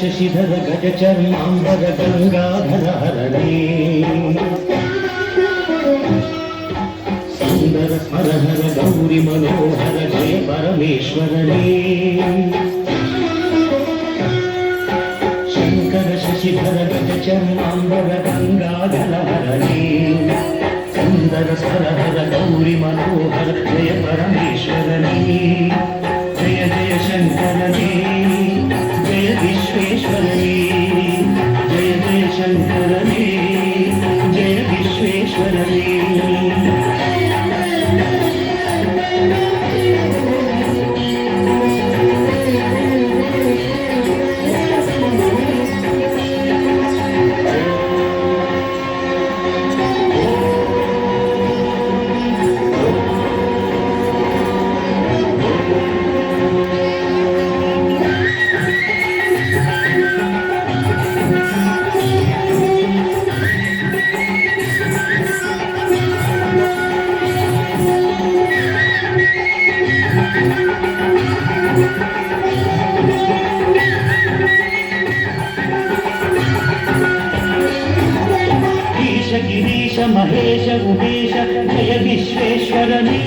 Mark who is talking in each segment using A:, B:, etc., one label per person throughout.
A: शशिधर गज चर्मांबर गंगाधर हरणे सुंदर स्मर हर गौरी मनोहर जय परमेश्वरने शंकर शशिधर गज चर्मांबर गंगाधर हरणे सुंदर स्मर हर गौरी मनोहर जय परमेश्वरने जय जय शंकरने जय विश्वेश्वरने जय जय शंकरने जय विश्वेश्वरने गिरीश महेश उमेश जय विश्वेश्वरने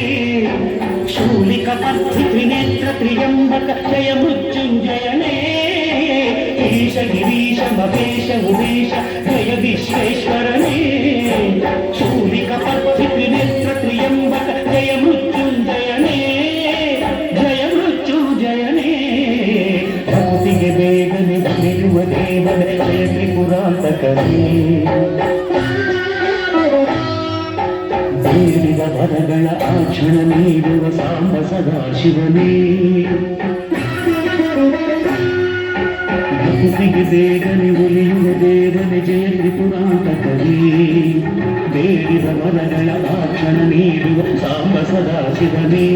A: शूलिकपर्थि त्रिनेत्र त्र्यंबक जय मृत्युंजयने ईश गिरीश महेश उमेश जय विश्वेश्वरने शूलिकपर्थि त्रिनेत्र त्र्यंबक जय मृत्युंजयने जय मृत्युंजयने भक्तिगे ಬೇಗನೆ ಬಲಿಯುವ ದೇವನೇ ಜಯ ತ್ರಿಪುರಾಂತಕನೇ ಬೇಡಿದ ವರಗಳ ಆಕ್ಷಣ ನೀಡುವ ಸಾಂಬ ಸದಾಶಿವನೇ ಭಕ್ತಿಗೆ ಬೇಗನೆ ಒಲಿಯುವ ದೇವನೇ ಜಯ ತ್ರಿಪುರಾಂತಕನೇ ಬೇಡಿದ ವರಗಳ ಆಕ್ಷಣ ನೀಡುವ ಸಾಂಬ ಸದಾಶಿವನೇ